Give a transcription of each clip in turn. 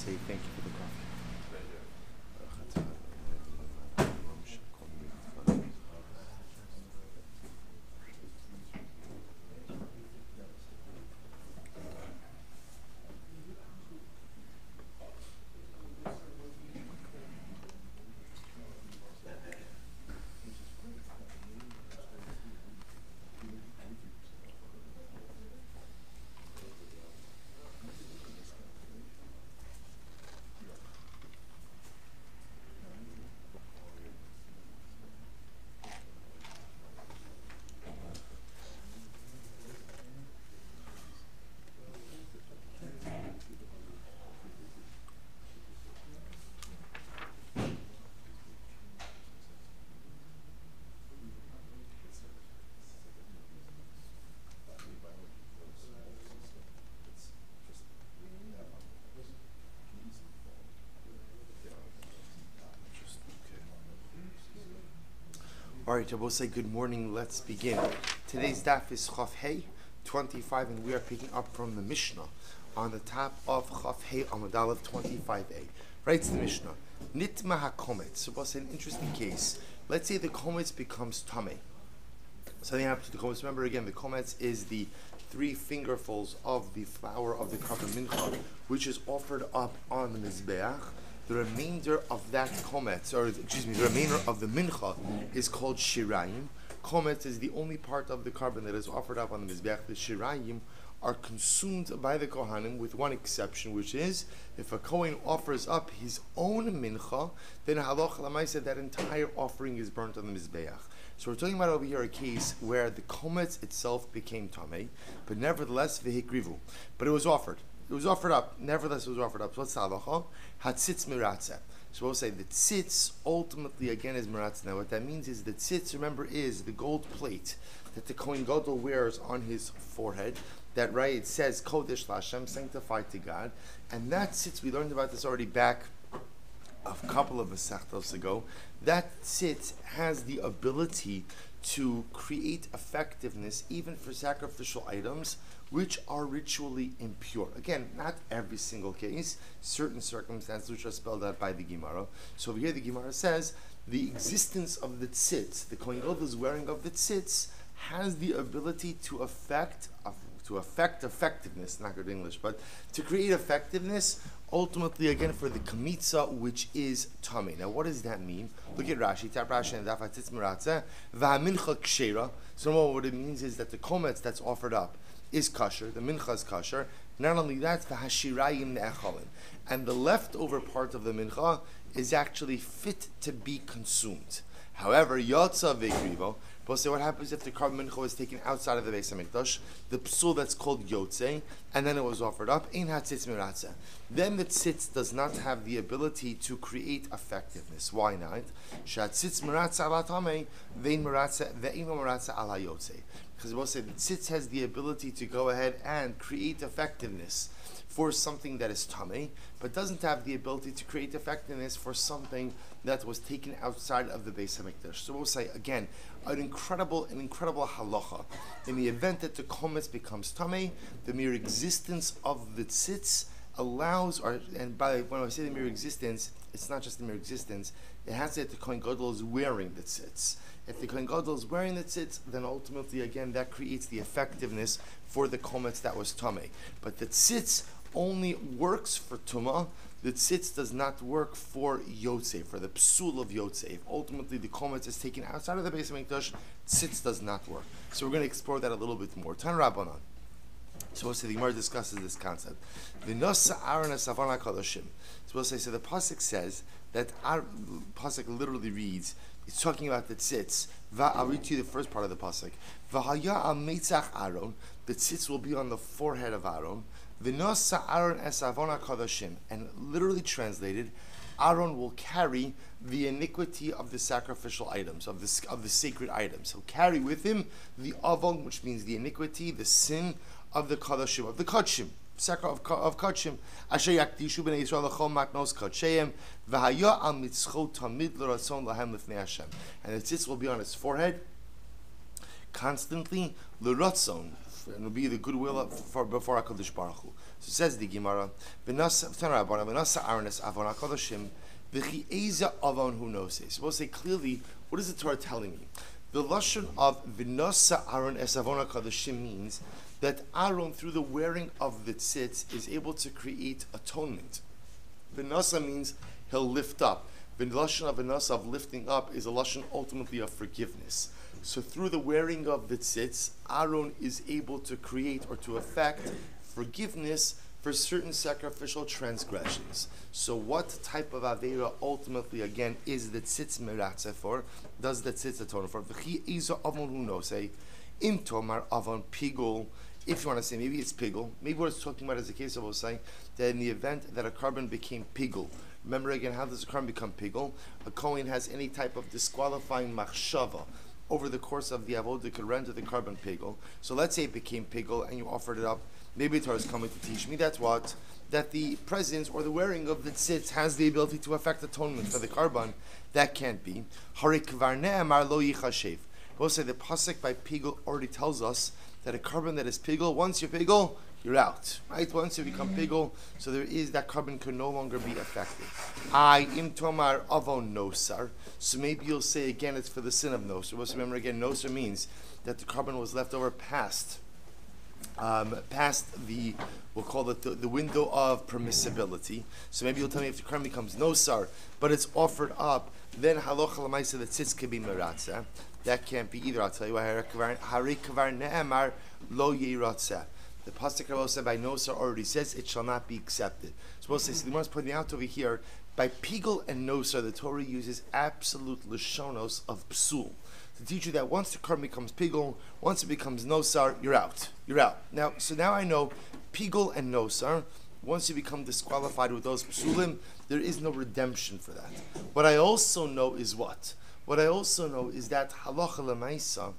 say thank you for the coffee. All right, I will say good morning. Let's begin. Today's daf is Chaf Hey 25, and we are picking up from the Mishnah on the top of Chaf Hey Amud Aleph 25a. Writes the Mishnah, Nitma HaKometz. So we'll say an interesting case. Let's say the Kometz becomes Tameh. Something happens to the Kometz. Remember again, the Kometz is the 3 fingerfuls of the flour of the Karban Mincha, which is offered up on the Mizbeach. The remainder of that kometz, the remainder of the mincha is called shirayim. Kometz is the only part of the carbon that is offered up on the mizbeach. The shirayim are consumed by the kohanim, with one exception, which is if a kohen offers up his own mincha, then halacha l'maaseh that entire offering is burnt on the mizbeach. So we're talking about over here a case where the kometz itself became tamei, but nevertheless v'hikrivu. But it was offered. It was offered up. Nevertheless, it was offered up. So what's the halacha? Hatzitz miratze. So we'll say the tzitz ultimately again is miratze. Now what that means is the tzitz, remember, is the gold plate that the Kohen Gadol wears on his forehead. That, right, it says Kodesh Lashem, sanctified to God. And that tzitz, we learned about this already back a couple of Masechtos ago. That tzitz has the ability to create effectiveness even for sacrificial items which are ritually impure. Again, not every single case, certain circumstances which are spelled out by the Gemara. So over here the Gemara says the existence of the tzitz, the Kohen Gadol's wearing of the tzitz, has the ability to affect effectiveness, not good English, but to create effectiveness, ultimately again for the kamitza, which is tamei. Now what does that mean? Look at Rashi, tap Rashi and daf hatzitz miratze, v'hamincha kshera. So what it means is that the kometz that's offered up is kosher, the mincha is kosher. Not only that, the hashirayim ne'echalin, and the leftover part of the mincha is actually fit to be consumed. However, yotza v'ikrivo. But say what happens if the Karban Mincha was taken outside of the Beis HaMikdash, the psul that's called yotze, and then it was offered up, ein hatzitz miratze. Then the tzitz does not have the ability to create effectiveness. Why not? Shatzitz miratze ala tamei, ve'in miratze ala yotze. Because we'll say the tzitz has the ability to go ahead and create effectiveness for something that is tamei, but doesn't have the ability to create effectiveness for something that was taken outside of the Beis HaMikdash. So we'll say again, an incredible halacha. In the event that the kometz becomes tamei, the mere existence of the tzitz allows, and by when I say the mere existence, it's not just the mere existence. It has to be that the Kohen Gadol is wearing the tzitz. If the Kohen Gadol is wearing the tzitz, then ultimately again that creates the effectiveness for the kometz that was tamei. But the tzitz only works for tumah. The tzitz does not work for yotze, for the psul of yotze. If ultimately the kometz is taken outside of the Beis HaMikdash, tzitz does not work. So we're going to explore that a little bit more. Tan Rabbanan. So we'll say the Gemara discusses this concept. V'nosa Aaron esavon hakadoshim. So we'll say, so the pasuk says that our pasuk literally reads, it's talking about the tzitz. I'll read to you the first part of the pasuk. V'haya al meitzach Aaron. The tzitz will be on the forehead of Aaron. V'nosa Aaron esavon hakadoshim. And literally translated, Aaron will carry the iniquity of the sacrificial items, of the sacred items. He'll carry with him the avon, which means the iniquity, the sin of the kadoshim, of the kodshim, of kodshim. Asher yakdishu b'nei Yisrael l'chol matnos kodsheim, v'haya al mitzchot tamid l'ratzon lahem l'fnei Hashem. And the tzitz will be on his forehead constantly, l'ratzon, and it'll be the goodwill for before HaKadosh Baruch Hu. So it says the Gemara, V'nasa Aaronis Avon HaKadoshim, V'chi Eza Avon Hu Noses. So we'll say clearly, what is the Torah telling me? The lashon of V'nasa Aaron Es Avon HaKadoshim means that Aaron, through the wearing of the tzitz, is able to create atonement. V'nasa means he'll lift up. The lashon of v'nasa, of lifting up, is a lashon ultimately of forgiveness. So through the wearing of the tzitz, Aaron is able to create or to effect forgiveness for certain sacrificial transgressions. So what type of avera ultimately, again, is the tzitz meratzeh for? Does the tzitz atone for? V'chi izo avon hu nosei, im tomar avon pigul. If you want to say, maybe it's pigul. Maybe what it's talking about is the case of Osai, that in the event that a carbon became pigul. Remember again, how does a carbon become pigul? A Kohen has any type of disqualifying machshava over the course of the avodah could render the carbon pigul. So let's say it became pigul and you offered it up. Maybe the Torah is coming to teach me that the presence or the wearing of the tzitz has the ability to affect atonement for the carbon. That can't be. Hari kvar ne'amar lo yichashev. We'll say the pasuk by pigul already tells us that a carbon that is pigul, once you're pigul, you're out, right? Once you become pigul, so there is that carbon can no longer be affected. Im tomar avon nosar. So maybe you'll say again it's for the sin of nosar. Let's remember again, nosar means that the carbon was left over past the, we'll call it the window of permissibility. So maybe you'll tell me if the carbon becomes nosar, but it's offered up, then halacha l'maisa that tzitz can be meratzeh. That can't be either. I'll tell you why. Hari kvar ne'emar lo yiratzeh. The pasuk Rabbi said by nosar already says it shall not be accepted. So the Gemara is pointing out over here, by pigul and nosar, the Torah uses absolute lashonos of psul to teach you that once the carbon becomes pigul, once it becomes nosar, you're out. You're out. Now I know pigul and nosar. Once you become disqualified with those psulim, there is no redemption for that. What I also know is what? What I also know is that halacha l'maisa,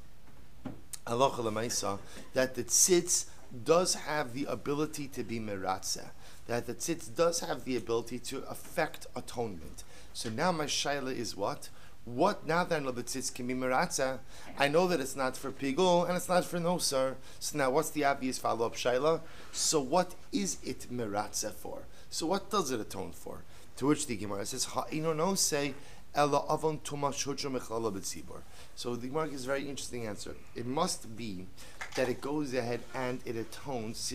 that the tzitz does have the ability to be meratzeh, that the tzitz does have the ability to affect atonement. So now my shaila is what? Now that I know the tzitz can be meratzeh, I know that it's not for pigul and it's not for nosar. So now what's the obvious follow-up shaila? So what is it meratzeh for? So what does it atone for? To which the Gemara says, ha'ino no say, so the Gemara gives a very interesting answer. It must be that it goes ahead and it atones.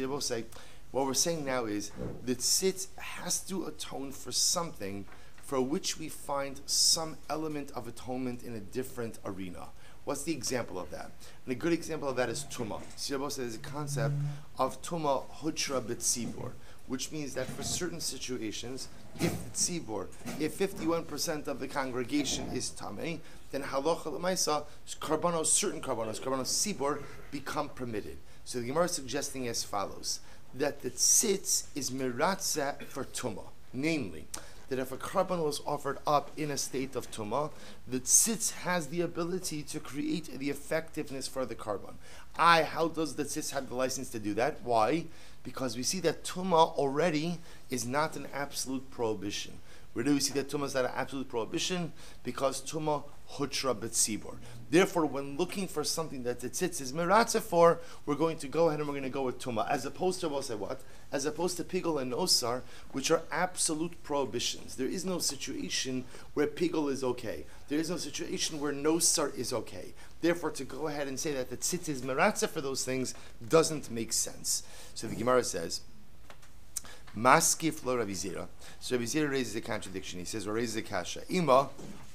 What we're saying now is that tzitz has to atone for something for which we find some element of atonement in a different arena. What's the example of that? And a good example of that is tumah. Sirbo says there's a concept of tumah hutra b'tzibur, which means that for certain situations, if the tzibur, if 51% of the congregation is tamei, then halacha l'maisa, certain karbanos tzibur, become permitted. So the Gemara is suggesting as follows, that the tzitz is miratzeh for tumah, namely, that if a carbon was offered up in a state of tumah, the tzitz has the ability to create the effectiveness for the carbon. How does the tzitz have the license to do that? Why? Because we see that tumah already is not an absolute prohibition. Where do we see that tumah is not an absolute prohibition? Because tumah hutra b'tzibur. Therefore, when looking for something that the tzitz is miratzeh for, we're going to go ahead and we're going to go with tumah, as opposed to what? As opposed to pigul and nosar, which are absolute prohibitions. There is no situation where pigul is okay. There is no situation where nosar is okay. Therefore, to go ahead and say that the tzitz is miratzeh for those things doesn't make sense. So the Gemara says, Maskif lo Rabbi Zera. So Rabbi Zera raises a contradiction. He says, or raises a kasha. Ima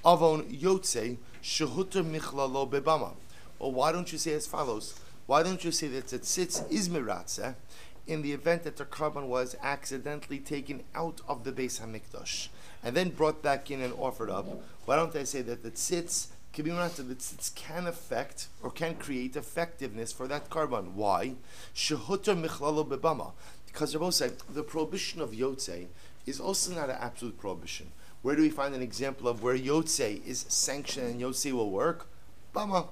avon yotze shehuter michlalo bebama. Well, why don't you say as follows? Why don't you say that the tzitz is miratzeh in the event that the carbon was accidentally taken out of the Beis Hamikdash and then brought back in and offered up? Why don't I say that the tzitz can be miratzeh? The tzitz can affect or can create effectiveness for that carbon. Why? Shehuter michlalo bebama. Because they're both saying the prohibition of yotze is also not an absolute prohibition. Where do we find an example of where yotze is sanctioned and yotze will work? Bama.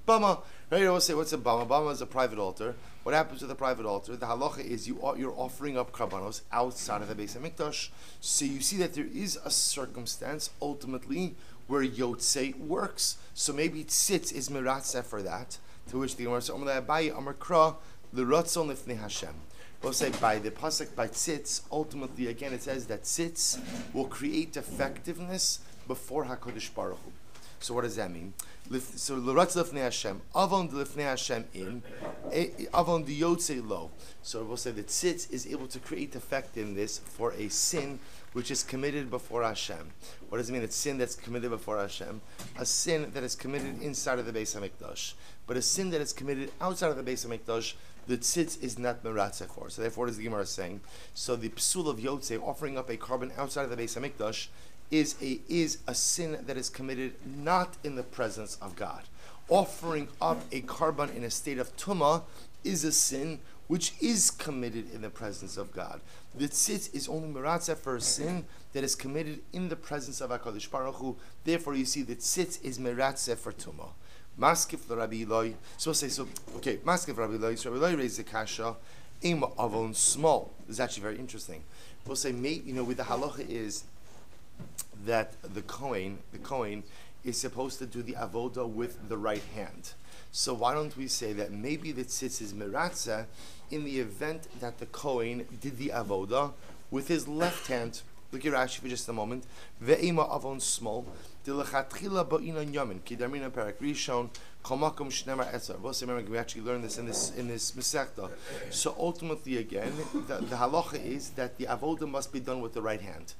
Right? You say, what's a bama? Bama is a private altar. What happens with a private altar? The halacha is you're offering up karbanos outside of the Beis Hamikdash. So you see that there is a circumstance ultimately where yotze works. So maybe tzitz is miratzeh for that. To which the Gemara says, Amar Abaye, Amar Kra, l'ratzon lifnei Hashem. We'll say by the pasuk by tzitz. Ultimately, again, it says that tzitz will create effectiveness before Hakadosh Baruch Hu. So what does that mean? So l'ratzon lifnei Hashem, avon lifnei Hashem in, avon the yotze lo. So we'll say that tzitz is able to create effectiveness for a sin which is committed before Hashem. What does it mean? It's sin that's committed before Hashem. A sin that is committed inside of the Beis HaMikdash. But a sin that is committed outside of the Beis HaMikdash, the tzitz is not meratzeh for. So therefore, what is the Gemara saying? So the psul of Yotze, offering up a carbon outside of the Beis HaMikdash, is a sin that is committed not in the presence of God. Offering up a carbon in a state of tumah is a sin which is committed in the presence of God. The tzitz is only meratzeh for a sin that is committed in the presence of HaKadosh Baruch Hu. Therefore, you see that tzitz is meratzeh for tumah. Maskif Rabbi Eloi. Maskif Rabbi Eloi. So Rabbi Eloi raised the kasha. Im avon small. This is actually very interesting. We'll say, with the halacha is that the Kohen is supposed to do the avoda with the right hand. So why don't we say that maybe the tzitz is meratzeh in the event that the Kohen did the avoda with his left hand? Look at Rashi for just a moment. Ve'ema avon small. Dilechatchila ba'inan yamin. Kidarmina parak rishon. Kamakum shnemar etzar. Remember, we actually learned this in this Masechta. So ultimately, again, the halacha is that the avoda must be done with the right hand,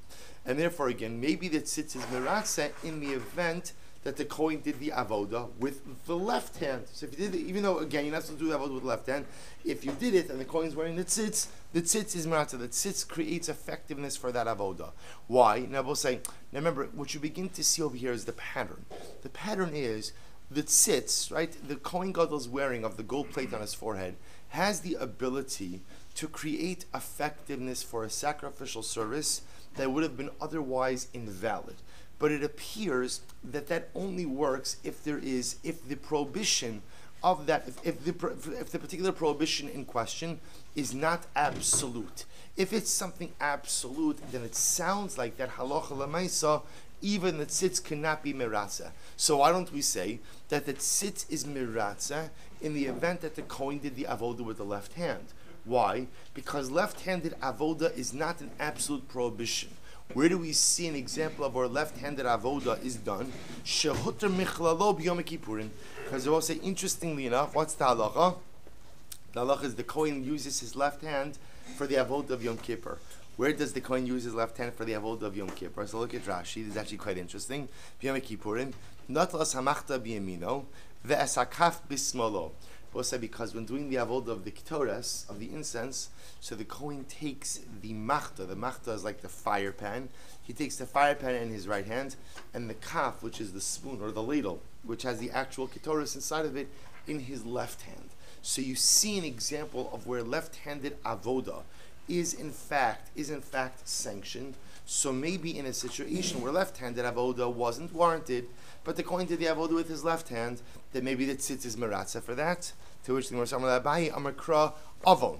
and therefore, again, maybe the tzitz is meratzeh in the event that the Kohen did the avoda with the left hand. So if you did it, even though, again, you're not supposed to do the avoda with the left hand, if you did it and the Kohen's wearing the tzitz is meratzeh. The tzitz creates effectiveness for that avoda. Why? Now we'll say, remember, what you begin to see over here is the pattern. The pattern is the tzitz, right? The Kohen Gadol's wearing of the gold plate on his forehead has the ability to create effectiveness for a sacrificial service that would have been otherwise invalid. But it appears that only works if the prohibition of that, if the particular prohibition in question is not absolute. If it's something absolute, then it sounds like that halacha lemaisa, even the tzitz cannot be meratzeh. So why don't we say that the tzitz is meratzeh in the event that the Kohen did the avoda with the left hand? Why? Because left-handed avoda is not an absolute prohibition. Where do we see an example of where left-handed avoda is done? Shehuter michlalo b'yom kippurim. Because they will say, interestingly enough, what's the halacha? The halacha is the Kohen uses his left hand for the avoda of Yom Kippur. Where does the Kohen use his left hand for the avoda of Yom Kippur? So look at Rashi. This is actually quite interesting. B'yom kippurim, natlas hamachta b'yamino, ve'esakaf b'smolo. We'll say because when doing the avodah of the ketores, of the incense, so the Kohen takes the machta. The machta is like the fire pan. He takes the fire pan in his right hand, and the kaf, which is the spoon or the ladle, which has the actual ketores inside of it, in his left hand. So you see an example of where left-handed avodah is in fact sanctioned. So maybe in a situation where left-handed avodah wasn't warranted, but the Kohen did the avodah with his left hand, then maybe the tzitz is meratzeh for that. To which the Gemara Abayi Amakra Avon.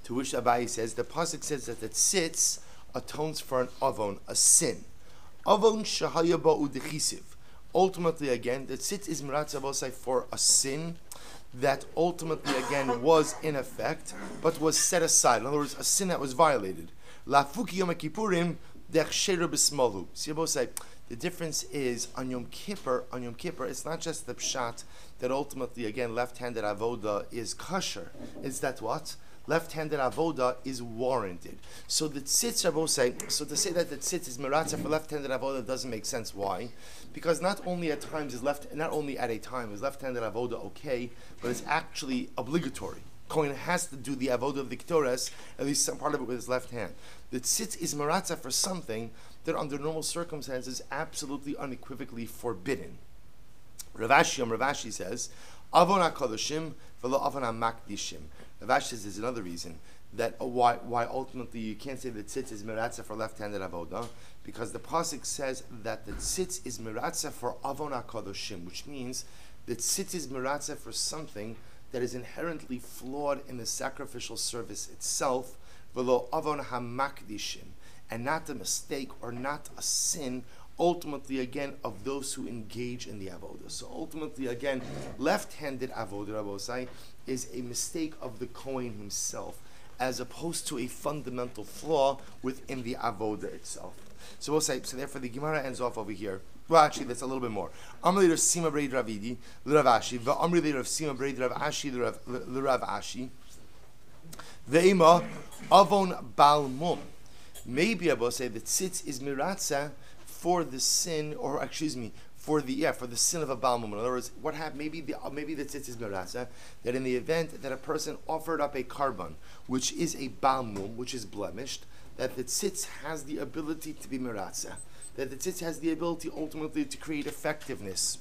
To which Abayi says the pasuk says that the tzitz atones for an avon, a sin. Avon shahaya ba'u dechisiv. Ultimately, again, the tzitz is meratzeh for a sin that ultimately, again, was in effect, but was set aside. In other words, a sin that was violated. Lafuki Yom Kippurim dechsheru b'smalu. So you both say the difference is on Yom Kippur. It's not just the pshat that ultimately, again, left-handed avoda is kosher. It's that what? Left-handed avoda is warranted. So the tzitz, I both say, so to say that the tzitz is meratzeh for left-handed avoda doesn't make sense. Why? Because not only at a time is left-handed avoda okay, but it's actually obligatory. Kohen has to do the avodah of the ketores, at least some part of it with his left hand. The tzitz is meratzeh for something that under normal circumstances is absolutely unequivocally forbidden. Ravashi says, Avon HaKadoshim v'lo Avon HaMakdishim. Ravashi says there's another reason that why ultimately you can't say that tzitz is meratzeh for left-handed avodah, because the pasuk says that the tzitz is meratzeh for Avon HaKadoshim, which means that tzitz is meratzeh for something that is inherently flawed in the sacrificial service itself, v'lo Avon HaMakdishim, and not a mistake or not a sin ultimately, again, of those who engage in the avodah. So ultimately, again, left-handed avodah, Rabosai, is a mistake of the Kohen himself, as opposed to a fundamental flaw within the avodah itself. So we'll say, so therefore the Gemara ends off over here. Well, actually, that's a little bit more. Amri Rav Sima Breid Ravidi, L'Rav Ashi, V'Amri Rav Sima Breid Rav Ashi, L'Rav Ashi, Ve'ima Avon Bal Mum. Maybe I will say that tzitz is miratza for the sin, or excuse me, for the sin of a Baal Mum. In other words, what happened? Maybe the tzitz is miratza, that in the event that a person offered up a carbon, which is a Baal Mum, which is blemished, that the tzitz has the ability to be miratza, that the tzitz has the ability ultimately to create effectiveness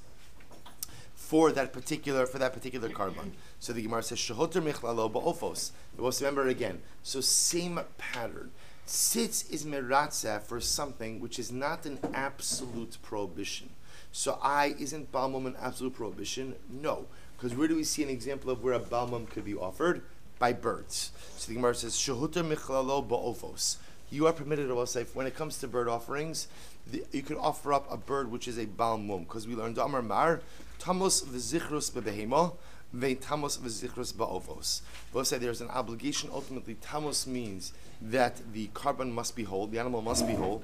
for that particular carbon. So the Gemara says shehoter michlalo ba'ofos. We'll remember again. So same pattern. Tzitz is miratza for something which is not an absolute prohibition. So isn't Baal Mum an absolute prohibition? No. Because where do we see an example of where a Baal Mum could be offered? By birds. So the Gemara says, Shehuter michlalo ba'ofos. You are permitted, when it comes to bird offerings, you could offer up a bird which is a Baal Mum. Because we learned, Amar Mar, Tamos v'zichrus bebehema, ve'tamos v'zichrus ba'ofos. We'll say there's an obligation. Ultimately, Tamos means that the carbon must be whole, the animal must be whole.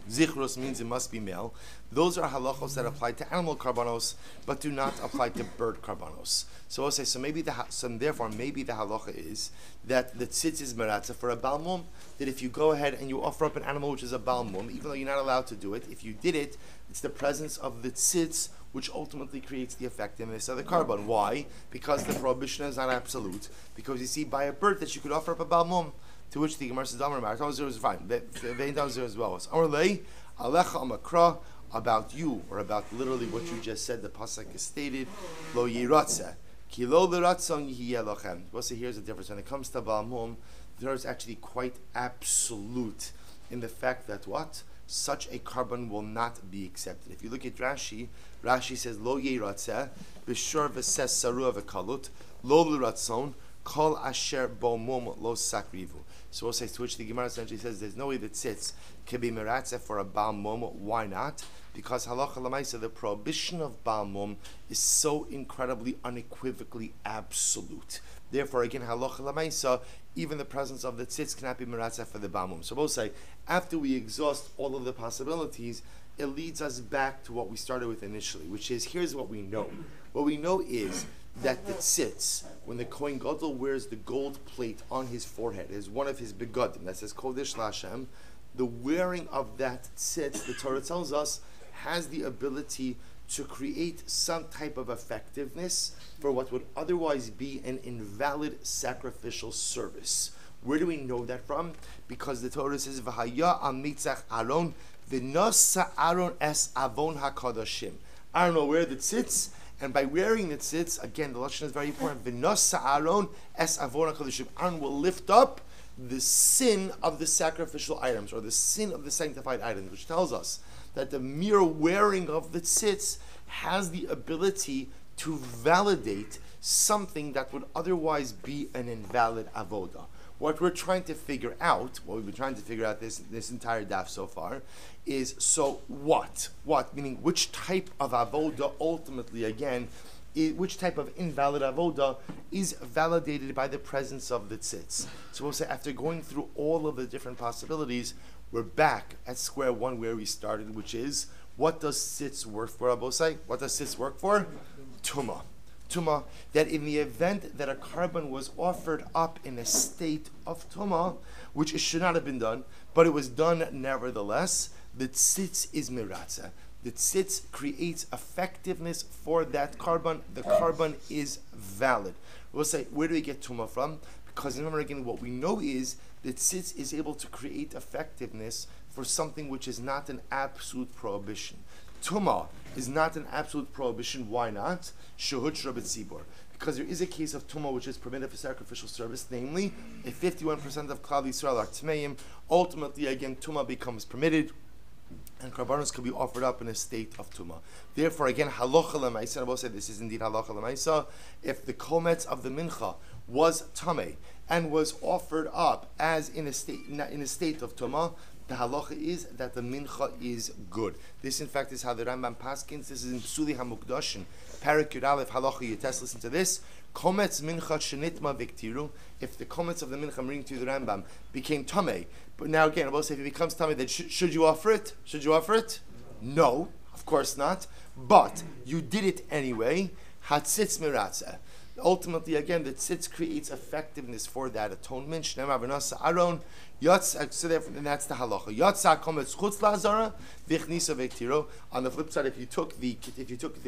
Zichrus means it must be male. Those are halachos that apply to animal karbanos, but do not apply to bird karbanos. So we'll say, therefore maybe the halacha is that the tzitz is meratza for a Baal Mum, that if you go ahead and you offer up an animal which is a Baal Mum, even though you're not allowed to do it, if you did it, it's the presence of the tzitz which ultimately creates the effectiveness of the carbon. Why? Because the prohibition is not absolute. Because you see by a bird that you could offer up a Baal Mum, to which the Gemara says, Amar Mar, Tamos is fine. Vein Tamos as well. Amar Lei, Alecha Amakra, about you, or about literally what you just said, the pasuk is stated, Lo Yiratze, Ki Lo L'Ratzon Yihye Lochem. We'll see here's the difference. When it comes to Baal Mum, there is actually quite absolute in the fact that what? Such a carbon will not be accepted. If you look at Rashi, Rashi says, Lo Yiratze, B'shor V'ses Sarua V'kalut, Lo L'Ratzon, Kol Asher Bo Mum Lo Sakrivu. So we'll say, to which the Gemara essentially says there's no way that tzitz can be meratza for a Baal Mum. Why not? Because halacha l'maisa, the prohibition of Baal Mum is so incredibly unequivocally absolute. Therefore, again, halacha l'maisa, even the presence of the tzitz cannot be meratza for the Baal Mum. So we'll say, after we exhaust all of the possibilities, it leads us back to what we started with initially, which is, here's what we know. What we know is that the tzitz, when the Kohen Gadol wears the gold plate on his forehead, is one of his begadim, that says Kodesh Lashem, the wearing of that tzitz, the Torah tells us, has the ability to create some type of effectiveness for what would otherwise be an invalid sacrificial service. Where do we know that from? Because the Torah says, V'haya al mitzach Aaron, v'nosa Aaron es avon hakadoshim. Aaron will wear the tzitz, and by wearing the tzitz, again, the lashon is very important. V'nosa Aaron es avon hakadoshim. Aaron will lift up the sin of the sacrificial items, or the sin of the sanctified items, which tells us that the mere wearing of the tzitz has the ability to validate something that would otherwise be an invalid avodah. What we're trying to figure out, what we've been trying to figure out this entire daf so far, is so what? What? Meaning which type of avodah ultimately, again, which type of invalid avodah is validated by the presence of the tzitz. So we'll say after going through all of the different possibilities, we're back at square one where we started, which is, what does tzitz work for, Abosai? What does tzitz work for? Tumah. Tumah, that in the event that a carbon was offered up in a state of tumah, which it should not have been done, but it was done nevertheless, the tzitz is miratza. The tzitz creates effectiveness for that carbon. The carbon is valid. We'll say, where do we get tumah from? Because remember again, what we know is that tzitz is able to create effectiveness for something which is not an absolute prohibition. Tumah is not an absolute prohibition. Why not? Shehut Shrabet Zibor. Because there is a case of tumah which is permitted for sacrificial service, namely, if 51% of Klal Yisrael are tmeim, ultimately again tumah becomes permitted, and karbanos could be offered up in a state of tumah. Therefore, again, halacha l'maisa, and I will say this is indeed halacha l'maisa, if the kometz of the mincha was tamei and was offered up as in a state of tumah, the halacha is that the mincha is good. This, in fact, is how the Rambam paskins. This is in Psuli HaMukdashin, Parak Yud Aleph Halacha Yites. Listen to this. Kometz mincha shenitma viktiru. If the comments of the mincha I'm reading to the Rambam became tamei, but now again, I will say if it becomes tamei, then should you offer it? Should you offer it? No, of course not. But you did it anyway. Hatzitz miratzeh. Ultimately, again, the tzitz creates effectiveness for that atonement. Shneimar v'nasa aron yatz. So therefore, and that's the halacha. Yatza kometz chutz lazara vichnisa vektiro. On the flip side, if you took the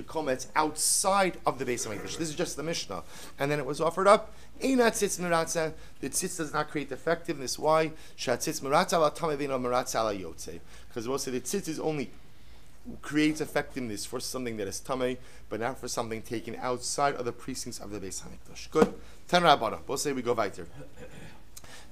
komets outside of the Beis Hamikdash, this is just the Mishnah, and then it was offered up. Eina tzitz miratzeh. The tzitz does not create effectiveness. Why? Shatzitz miratzeh ala tamei v'ino miratzeh ala yotze. Because we'll say the tzitz is only creates effectiveness for something that is tamei, but not for something taken outside of the precincts of the Beis Hamikdash. Good. Ten Rabbana. We'll say we go weiter.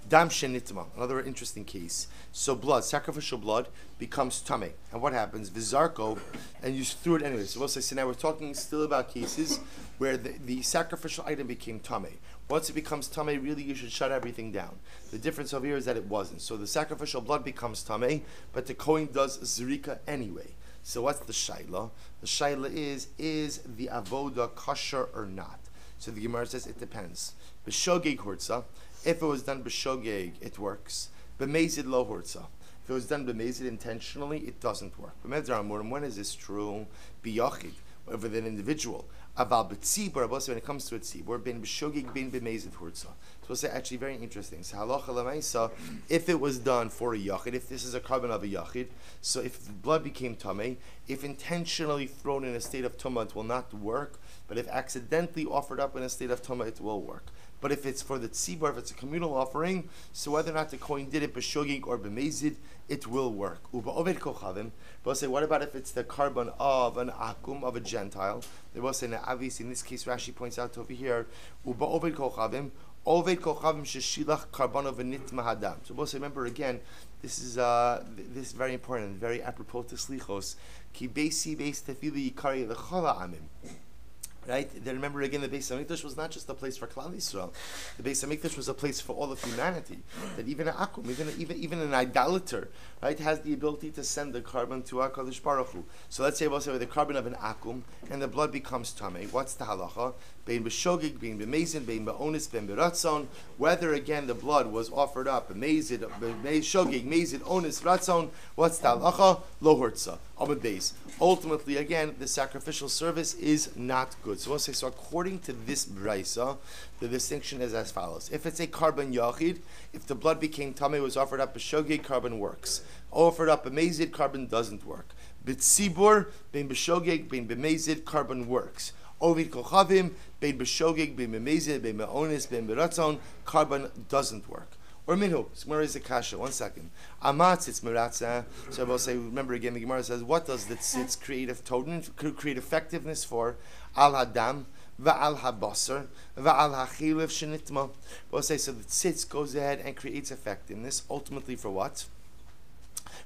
Dam shenitma. Another interesting case. So blood, sacrificial blood, becomes tamei, and what happens? Vizarko, and you threw it anyway. So we'll say. So now we're talking still about cases where the sacrificial item became tamei. Once it becomes tamei, really you should shut everything down. The difference over here is that it wasn't. So the sacrificial blood becomes tamei, but the kohen does zrika anyway. So what's the shaila? The shaila is the avoda kosher or not? So the Gemara says it depends. B'shogeg hurtza. If it was done b'shogeg, it works. B'mezid lo hurtza. If it was done b'mezid intentionally, it doesn't work. When is this true? B'yachid, with an individual. Aval b'tzibur, when it comes to a tzibur, ben b'shogeg, ben b'mezid hurtza. So we'll say actually very interesting. So halacha l'maisa, if it was done for a yachid, if this is a carbon of a yachid, so if the blood became tamei, if intentionally thrown in a state of tumah, it will not work. But if accidentally offered up in a state of tumah, it will work. But if it's for the tzibur, if it's a communal offering, so whether or not the kohen did it b'shogeg or b'mezid, it will work. Uba oved kochavim. We'll say, what about if it's the carbon of an akum, of a Gentile? They will say, now obviously in this case, Rashi points out over here, Uba oved kochavim, oved kochavim sheshilach karbon v'nit mahadam. So we'll say, remember again, this is very important, very apropos to slichos. Ki beisi beis tefili yikari l'chala amim. Right? Then remember again, the Beis Hamikdash was not just a place for Klal Yisrael. The Beis Hamikdash was a place for all of humanity. That even an akum, even an idolater, right, has the ability to send the carbon to HaKadosh Baruch Hu. So let's say we'll say with the carbon of an akum, and the blood becomes tamei. What's the halacha? Bein b'shogeg, bein b'mezid, bein b'onis, bein b'ratzon. Whether again the blood was offered up, b'mezid, b'shogeg, mezid, onis, ratzon. What's the halacha? Lo hurtza. Amud beis. Ultimately, again, the sacrificial service is not good. So we'll say, so according to this brisa, the distinction is as follows. If it's a carbon yachid, if the blood became tamei, was offered up a shogeg, carbon works. Offered up a mezid, carbon doesn't work. B'tzibur, bein b'shogeg, bein b'mezid, carbon works. Ovid kochavim, bein b'shogeg, bein b'mezid, bein b'onis, bein b'ratzon, carbon doesn't work. Or minhu, where is the kasha? 1 second. Amatz, it's miratzah. So I will say, remember again, the Gemara says, what does the tzitz create effectiveness for? Al hadam, va'al habasar, va'al hachilif shenitma. We'll say, so the tzitz goes ahead and creates effectiveness, ultimately for what?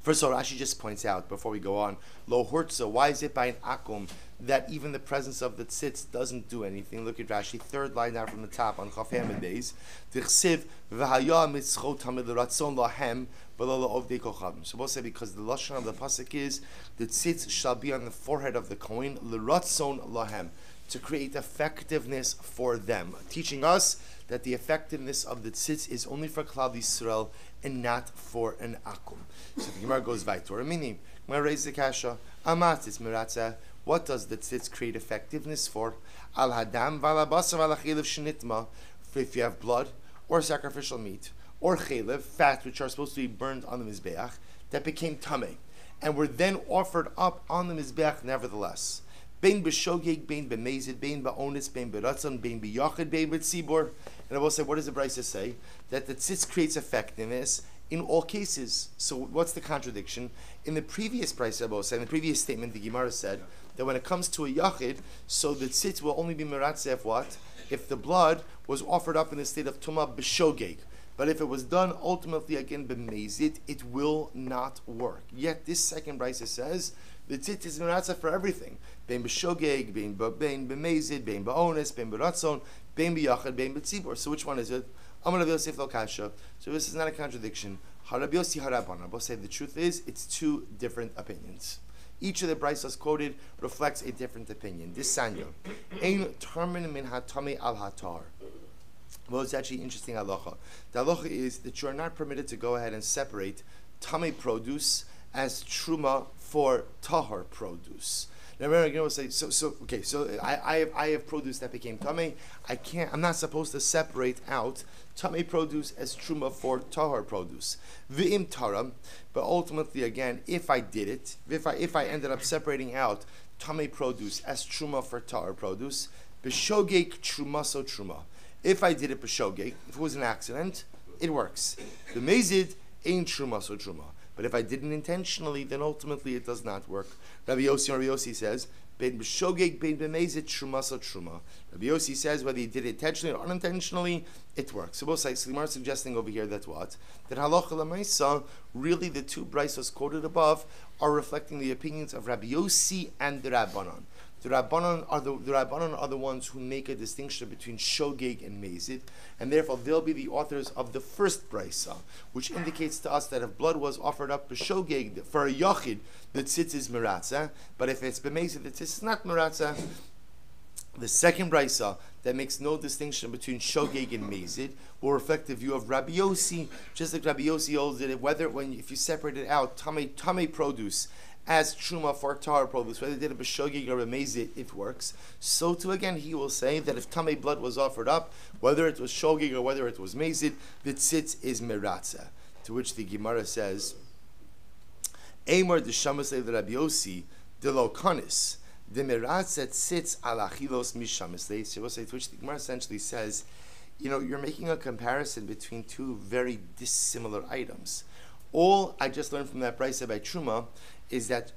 First of all, Rashi just points out, before we go on, lo hurtza, why is it by an akum that even the presence of the tzitz doesn't do anything? Look at Rashi, third line down from the top on Chaf Hamid days. Tichsiv v'haya mitzchot hamid l'ratzon lahem v'lo la'ovdei kochavim. So we'll say because the lashon of the pasuk is the tzitz shall be on the forehead of the kohen l'ratzon lahem, to create effectiveness for them, teaching us that the effectiveness of the tzitz is only for Klal Yisrael and not for an akum. So the Gemara goes weiter. Meaning, Gemara raises the kasha. Amat is miratzah. What does the tzitz create effectiveness for? Al hadam v'alabasa v'alachilev shenitma. If you have blood or sacrificial meat or chelev, fat, which are supposed to be burned on the mizbeach, that became tamei, and were then offered up on the mizbeach nevertheless. Bein b'shogeg, bein b'mezid, bein b'onis, bein b'ratzon, bein b'yachid, bein b'tzibur. And I will say, what does the Brisa say? That the tzitz creates effectiveness in all cases. So what's the contradiction? In the previous Brisa, I will say, in the previous statement, the Gemara said that when it comes to a yachid, so the tzitz will only be miratzeh if what? If the blood was offered up in the state of tumah b'shogeg. But if it was done ultimately again b'mezid, it will not work. Yet this second Brisa says the tzitz is miratzah for everything. Bein b'shogeg, bein b'mezid, bein b'onis, bein b'ratzon, bein b'yachad, bein b'tzibur. So which one is it? Amar Rabbi Yosef lo kasha. So this is not a contradiction. Rabbi Yossi harabana. Both say the truth is it's two different opinions. Each of the brises quoted reflects a different opinion. This sanya, ein tarmin min hatame al hatar. Well, it's actually interesting halacha. The halacha is that you are not permitted to go ahead and separate tame produce as truma for tahar produce. Now remember, again, we'll say so. I have produce that became tame. I'm not supposed to separate out tame produce as truma for tahar produce. V'im taram, but ultimately, again, if I did it, if I ended up separating out tame produce as truma for tahar produce, b'shogeg truma so truma. If I did it b'shogeg, if it was an accident, it works. The mezid ain't truma so truma. But if I didn't intentionally, then ultimately it does not work. Rabbi Yossi says, "Ben b'shogeg, ben b'mezid, truma so truma." Rabbi Yossi says whether he did it intentionally or unintentionally, it works. So both sides, Slimar is suggesting over here that what? That halacha l'maisa, really the two brisos quoted above are reflecting the opinions of Rabbi Yossi and the Rabbanon. The Rabbanon are the ones who make a distinction between shogeg and mezid, and therefore they'll be the authors of the first brisa, which indicates to us that if blood was offered up b'shogeg for a yachid, the tzitz is meratza, but if it's b'mezid, the tzitz is not meratza. The second brisa that makes no distinction between shogeg and mezid will reflect the view of Rabbi Yossi, just like Rabbi Yossi holds it. If you separate it out, tame produce as truma for tahar produce, whether they did it b'shogeg or b'mezid, it works. So too again, he will say that if tamei blood was offered up, whether it was shogeg or whether it was mezid, the tzitz is meratza. To which the Gemara says, "Eimer d'shamasei l'Rabbi Yossi d'lo kanis the meratza tzitz al achilos mishamasei." To which the Gemara essentially says, you're making a comparison between two very dissimilar items. All I just learned from that brisa by Truma is that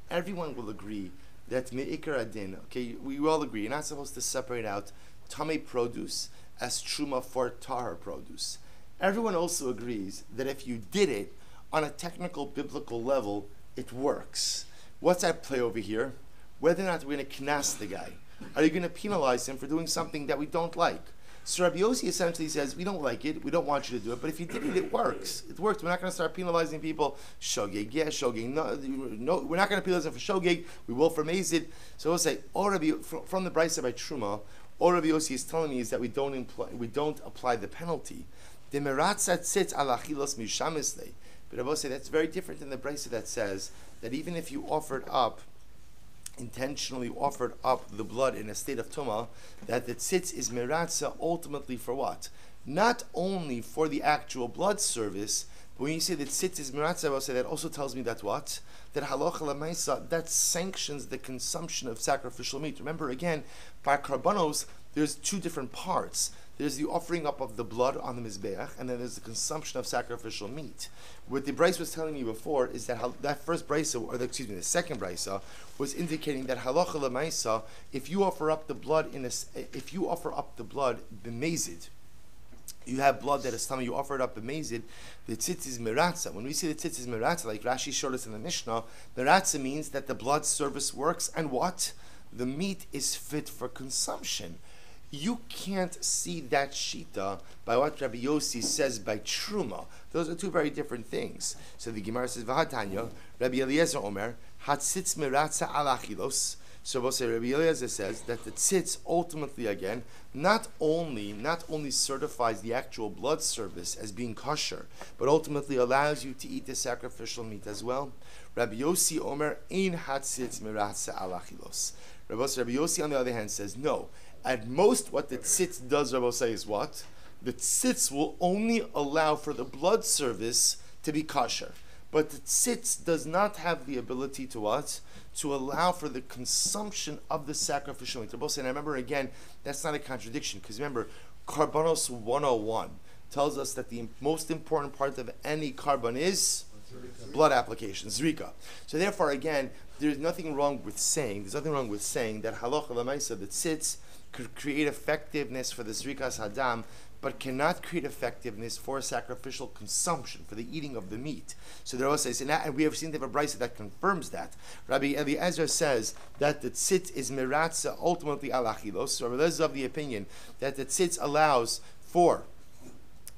everyone will agree that me'ikar adin. Okay, we all agree you're not supposed to separate out tamei produce as truma for tahar produce. Everyone also agrees that if you did it on a technical biblical level, it works. What's at play over here? Whether or not we're going to knas the guy. Are you going to penalize him for doing something that we don't like? So Rabbi Yossi essentially says, we don't like it, we don't want you to do it, but if you did it, it works. It works. We're not going to start penalizing people. Shogeg, yeah, shogeg. No, we're not going to penalize them for shogeg. We will for mezid. So we'll say, from the brisa by Truma, all Rabbi Yossi is telling me is that we don't apply the penalty. The meratza tzitz al achilos mishamisle. But I will say that's very different than the brisa that says that even if you intentionally offered up the blood in a state of tumah, that the tzitz is meratza ultimately for what? Not only for the actual blood service, but when you say that tzitz is meratza, I will say that also tells me that what? That halacha l'maisa, that sanctions the consumption of sacrificial meat. Remember again, by karbanos, there's two different parts. There's the offering up of the blood on the mizbeach, and then there's the consumption of sacrificial meat. What the brisa was telling me before is that that first brisa, the second brisa, was indicating that halacha l'maisa, if you offer up the blood b'mezid, you have blood that is tummy, you offer it up b'mezid, the tzitz is meratza. When we say the tzitz is meratza, like Rashi showed us in the Mishnah, meratza means that the blood service works, and what? The meat is fit for consumption. You can't see that shita by what Rabbi Yossi says by Truma. Those are two very different things. So the Gemara says, "V'hatanya, Rabbi Eliezer Omer, hatzitz meratza al achilos." So Rabbi Eliezer says that the tzitz ultimately again not only certifies the actual blood service as being kosher, but ultimately allows you to eat the sacrificial meat as well. Rabbi Yossi Omer ein hatzitz meratza al achilos. Rabbi Yossi on the other hand says no. At most, what the tzitz does, Rabbi say, is what? The tzitz will only allow for the blood service to be kosher. But the tzitz does not have the ability to what? To allow for the consumption of the sacrificial meat. Rabbi say, and I remember again, that's not a contradiction, because remember, Karbanos 101 tells us that the most important part of any karban is blood application, zrika. So therefore, again, there's nothing wrong with saying that halacha l'maisa, the tzitz, could create effectiveness for the zrikas hadam, but cannot create effectiveness for sacrificial consumption, for the eating of the meat. So there also says, and we have seen the brisa that confirms that. Rabbi Eliezer says that the tzitz is meratza ultimately al achilos. So Rabbi Eliezer is of the opinion that the tzitz allows for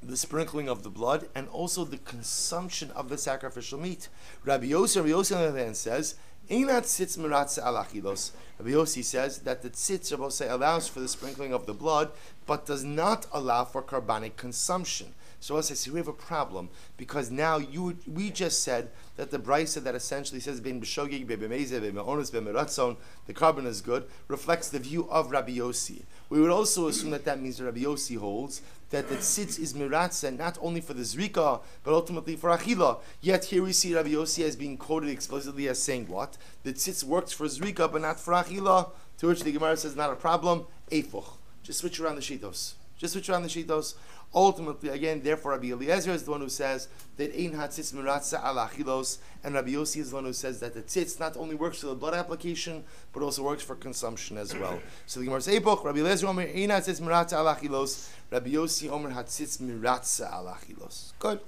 the sprinkling of the blood, and also the consumption of the sacrificial meat. Rabbi Yossi on the other hand says, Einat tzitz meratza al achilos. Rabbi Yossi says that the tzitz, Rabbi Yossi, allows for the sprinkling of the blood, but does not allow for carbonic consumption. So I say, we have a problem, because now we just said that the brisa that essentially says bein b'shogeg, bein b'mezeh, bein b'onus, bein b'ratzon, the carbon is good, reflects the view of Rabbi Yossi. We would also assume that means that Rabbi Yossi holds that the tzitz is miratza not only for the zrika, but ultimately for achila. Yet here we see Rabbi Yossi as being quoted explicitly as saying what? The tzitz works for zrika, but not for achila, to which the Gemara says not a problem, eifuch. Just switch around the shitos. Ultimately, again, therefore, Rabbi Eliezer is the one who says that ein hatzitz miratza al achilos, and Rabbi Yossi is the one who says that the tzitz not only works for the blood application, but also works for consumption as well. So the Gemara says, Rabbi Eliezer omer ein hatzitz miratza al achilos, Rabbi Yossi omer hatzitz miratza al achilos. Good.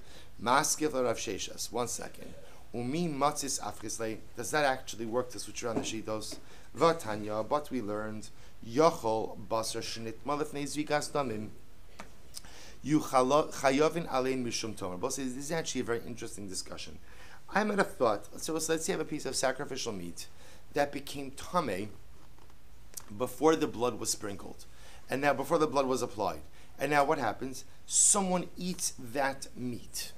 Maskef Rav Sheshas. 1 second. Umi matzis afchislei. Does that actually work to switch around the shitos? Vatanya, but we learned Yochol basar shnit malefnei zvikas damim. You chayovin alein mishum tomer. Boss says this is actually a very interesting discussion. I might have thought. So let's say you have a piece of sacrificial meat that became tamei before the blood was sprinkled, and now before the blood was applied, and now what happens? Someone eats that meat.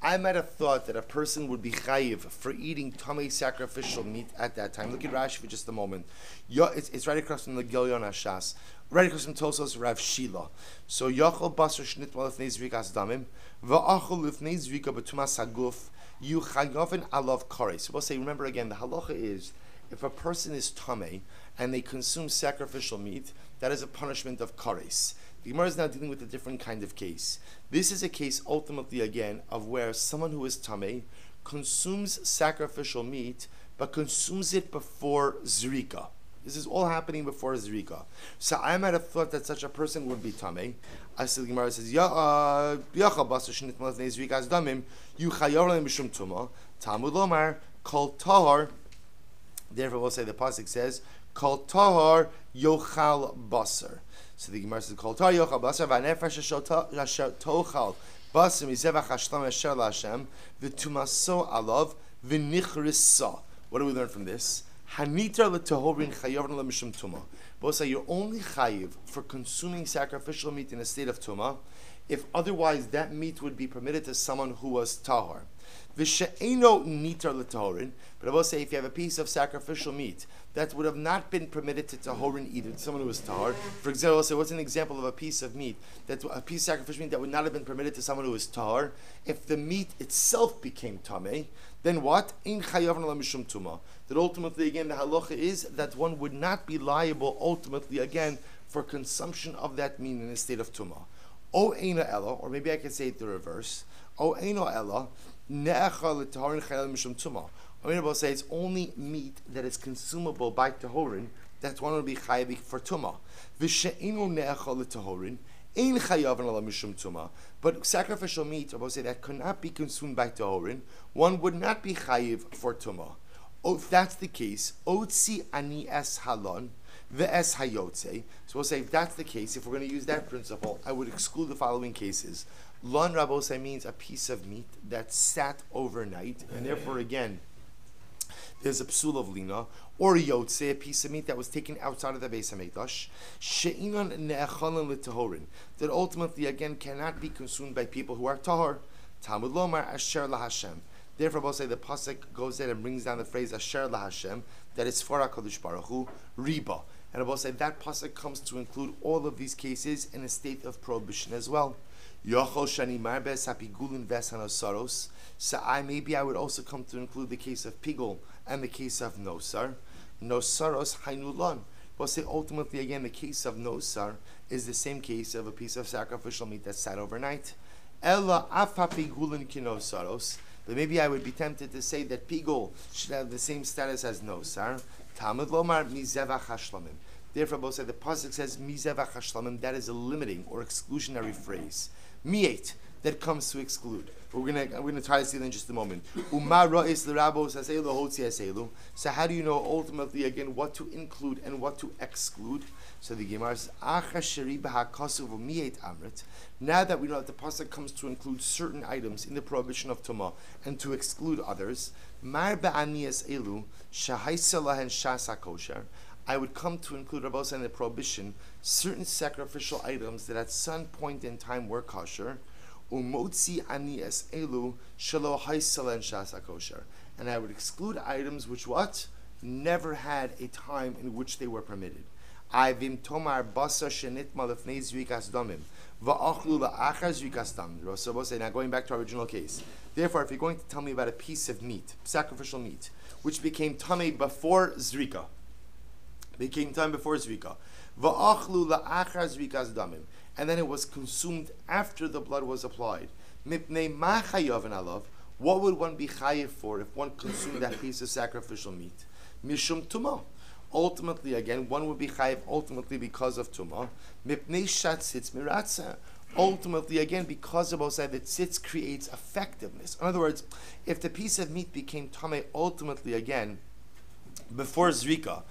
I might have thought that a person would be chayiv for eating tamei sacrificial meat at that time. Look at Rashi for just a moment. It's right across from the Gilyon Hashas. Right across from Tosos Rav Shila. So Yachol Basar Shnit Malefnei Zrikas Damim Va'achol Lefnei Zrika B'Tumas Haguf You Chayovin Alav Kare. So we'll say, remember again, the halacha is if a person is tamei and they consume sacrificial meat, that is a punishment of kares. The Gemara is now dealing with a different kind of case. This is a case ultimately again of where someone who is tamei consumes sacrificial meat, but consumes it before zrika. This is all happening before zrika. So I might have thought that such a person would be tamei. As the Gemara says, Yacha basar shnit malefnei zrikas damim, you chayav lehem mishum tuma, Talmud lomar, kol tahar. Therefore we'll say the pasuk says, kol tahar yochal basar. So the Gemara says, kol tahar yochal basar, v'anefesh asher tochal basar mizevach hashlam asher laHashem, v'tumaso alav, v'nichrisa. What do we learn from this? Hanitra l'tahorin chayavin l'mishum tuma. Both say you're only chayiv for consuming sacrificial meat in a state of tuma, if otherwise that meat would be permitted to someone who was tahor. V'she'eno nitra l'tahorin. But I will say if you have a piece of sacrificial meat that would have not been permitted to tahorin either, to someone who was tahor. For example, I'll say what's an example of a piece of meat a piece of sacrificial meat that would not have been permitted to someone who was tahor? If the meat itself became tamei, then what? In chayavin l'mishum tuma. That ultimately, again, the halacha is that one would not be liable, ultimately, again, for consumption of that meat in a state of tuma. O eina ella, or maybe I could say it the reverse. O eina ella, ne'echa l'tahorin chayavin mishum tuma. I'm going to say it's only meat that is consumable by tahorin, that one will be chayav for tuma. V'she'enu ne'echa l'tahorin, ein chayavin ala mishum tuma. But sacrificial meat, I'm going to say that could not be consumed by tahorin, one would not be chayiv for tuma. Oh, if that's the case, otzi ani es halon ve'es hayotze. So we'll say if that's the case, if we're going to use that principle, I would exclude the following cases. Lon rabosai means a piece of meat that sat overnight, and therefore again, there's a psul of lina, or yotze, a piece of meat that was taken outside of the Beis Hamikdash, she'inon ne'echalan l'tahorin, that ultimately again cannot be consumed by people who are tahor. Talmud lomar asher laHashem. Therefore, we'll say the pasuk goes there and brings down the phrase "Asher laHashem," that is for HaKadosh Baruch Hu, riba. And we'll say that pasuk comes to include all of these cases in a state of prohibition as well. Yochol shani marbes hapigulin v'eshanosaros. So maybe I would also come to include the case of pigul and the case of nosar. Nosaros hainulon. We'll say ultimately again the case of nosar is the same case of a piece of sacrificial meat that sat overnight. Ella afa pigulin kinosaros. But maybe I would be tempted to say that pigul should have the same status as nosar. Talmud lomar mizevach hashlamim. Therefore, both say the pasuk says mizevach hashlamim. That is a limiting or exclusionary phrase. Mi'et, that comes to exclude. We're gonna try to see that in just a moment. So how do you know ultimately again what to include and what to exclude? So the Gemara says, now that we know that the pasuk comes to include certain items in the prohibition of tumah and to exclude others, I would come to include Rabbi in the prohibition certain sacrificial items that at some point in time were kosher, and I would exclude items which what? Never had a time in which they were permitted. Now going back to our original case. Therefore, if you're going to tell me about a piece of meat, sacrificial meat, which became tamei before zrika, and then it was consumed after the blood was applied, what would one be chayiv for if one consumed that piece of sacrificial meat? Mishum tumah. Ultimately, again, one would be chayiv ultimately because of tumah. Mipnei shatzitz miratza. Ultimately, again, because of osai, that tzitz creates effectiveness. In other words, if the piece of meat became tamei ultimately, again, before zrika,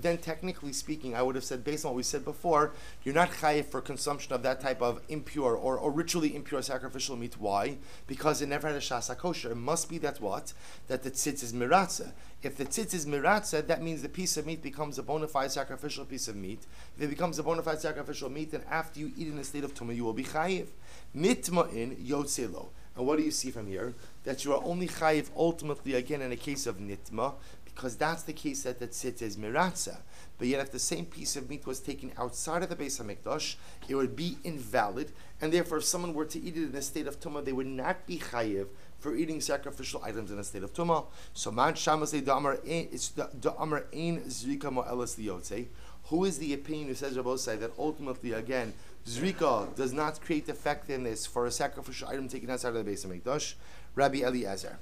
then technically speaking, I would have said, based on what we said before, you're not chayiv for consumption of that type of impure or ritually impure sacrificial meat. Why? Because it never had a shasa kosher. It must be that what? That the tzitz is miratza. If the tzitz is miratza, that means the piece of meat becomes a bona fide sacrificial piece of meat. If it becomes a bona fide sacrificial meat, then after you eat in a state of tumah, you will be chayiv. Nitma'in yotzelo. And what do you see from here? That you are only chayiv ultimately, again, in a case of nitma, because that's the case that the tzitz is miratza. But yet if the same piece of meat was taken outside of the Beis HaMikdash, it would be invalid, and therefore if someone were to eat it in a state of tumah, they would not be chayiv for eating sacrificial items in a state of tumah. So man shamas da'amar it's da'amar ein zrika mo'elas liyotze. Who is the opinion who says, Rabbi say, that ultimately, again, zrika does not create effectiveness for a sacrificial item taken outside of the Beis HaMikdash? Rabbi Eliezer.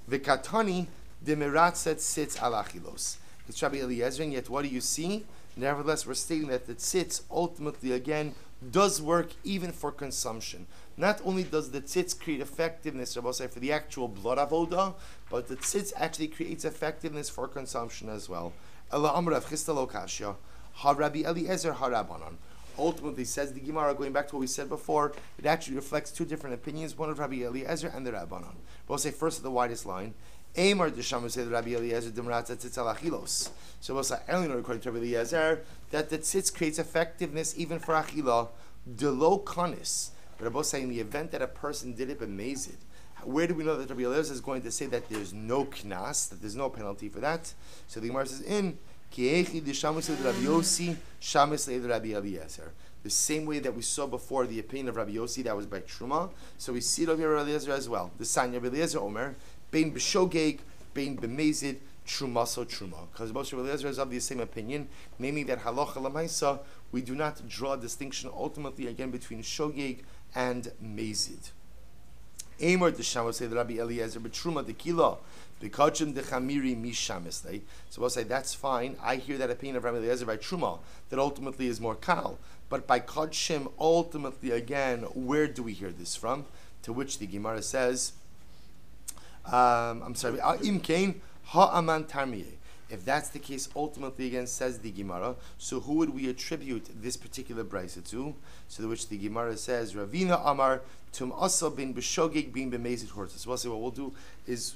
V'katani Demiratzet sits alachilos. It's Rabbi Eliezer, and yet what do you see? Nevertheless, we're stating that the tzitz ultimately, again, does work even for consumption. Not only does the tzitz create effectiveness, Rabbi say, for the actual blood avoda, but the tzitz actually creates effectiveness for consumption as well. Ela amrav chistalo kashya, ha Rabbi Eliezer ha Rabbanan. Ultimately, says the Gemara, going back to what we said before, it actually reflects two different opinions, one of Rabbi Eliezer and the Rabbanan. We'll say first at the widest line. Amar Desham say Rabbi Eliezer Demratza tzitz alachilos. So we'll say according to Rabbi Eliezer that the tzitz creates effectiveness even for achila delo kanis. But Rabbi say in the event that a person did it b'mezid, where do we know that Rabbi Eliezer is going to say that there's no knas, that there's no penalty for that? So the Gemara says in Kiechi Desham say Rabbi Yossi Shamis say Rabbi Eliezer. The same way that we saw before the opinion of Rabbi Yossi, that was by Truma. So we see it over Rabbi Eliezer as well. The sign Rabbi Eliezer Omer. Bein b'shogeg, bein b'mezid, trumaso truma. Because most Rabbi Eliezer is of the same opinion, namely that halacha lamaisa, we do not draw a distinction ultimately again between shogeg and mezid. Amar d'sham say Rabbi Eliezer b'truma dekila b'kachim dechamiri mishamislei. So we'll say that's fine. I hear that opinion of Rabbi Eliezer by truma that ultimately is more kal, but by kachim ultimately again, where do we hear this from? To which the Gemara says. Im kain ha'aman tarmiye. If that's the case, ultimately again says the Gemara. So who would we attribute this particular brisa to? So to which the Gemara says, Ravina Amar tum asa bin b'shogeg bin b'mezid horta. So we'll say what we'll do is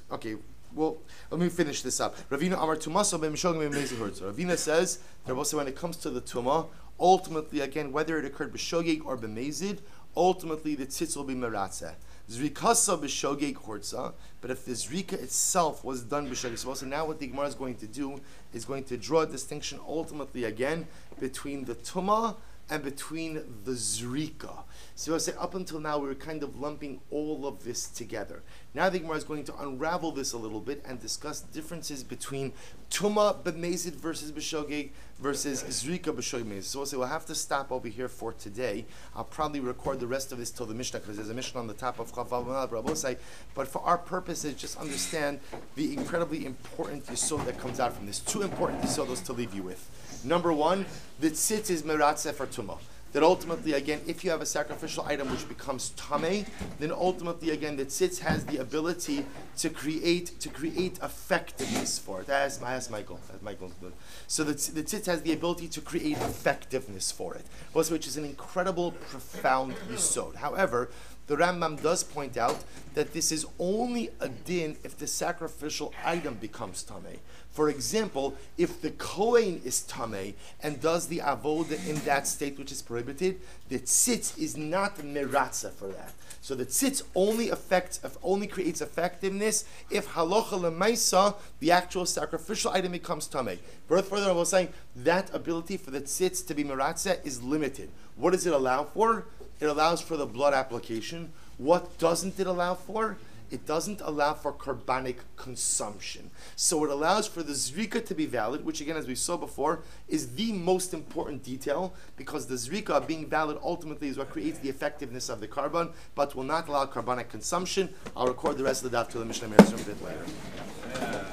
well, let me finish this up. Ravina Amar tum asa bin b'shogeg bin b'mezid horta. Ravina says that also when it comes to the tumah, ultimately again whether it occurred b'shogeg or b'mezid, ultimately the tzitz will be meratzeh. Zrikasa b'shogeg hortza, but if the zrika itself was done b'shogeg, so now what the Gemara is going to do is going to draw a distinction ultimately again between the tumah and between the zrika. So I say up until now we were kind of lumping all of this together. Now the Gemara is going to unravel this a little bit and discuss differences between tumah b'mezid versus b'shogeg versus zrika b'shogeg. So we'll have to stop over here for today. I'll probably record the rest of this till the Mishnah because there's a Mishnah on the top of Chavav Rabosai. But for our purposes, just understand the incredibly important yisod that comes out from this. Two important yisodos to leave you with. Number one, the tzitz is meratzeh for tumah. that ultimately, again, if you have a sacrificial item which becomes tamei, then ultimately, again, the tzitz has the ability to create effectiveness for it. That's Michael. So the tzitz has the ability to create effectiveness for it, which is an incredible, profound yisod. However, the Rambam does point out that this is only a din if the sacrificial item becomes tamei. For example, if the Kohen is tamei and does the avoda in that state which is prohibited, the tzitz is not meratza for that. So the tzitz only creates effectiveness if halacha lemaisa, the actual sacrificial item, becomes tamei. Further, I was saying that ability for the tzitz to be meratza is limited. What does it allow for? It allows for the blood application. What doesn't it allow for? It doesn't allow for carbonic consumption. So it allows for the zrika to be valid, which again, as we saw before, is the most important detail, because the zrika being valid ultimately is what creates the effectiveness of the carbon, but will not allow carbonic consumption. I'll record the rest of the daf to the Mishnah Meretz a bit later.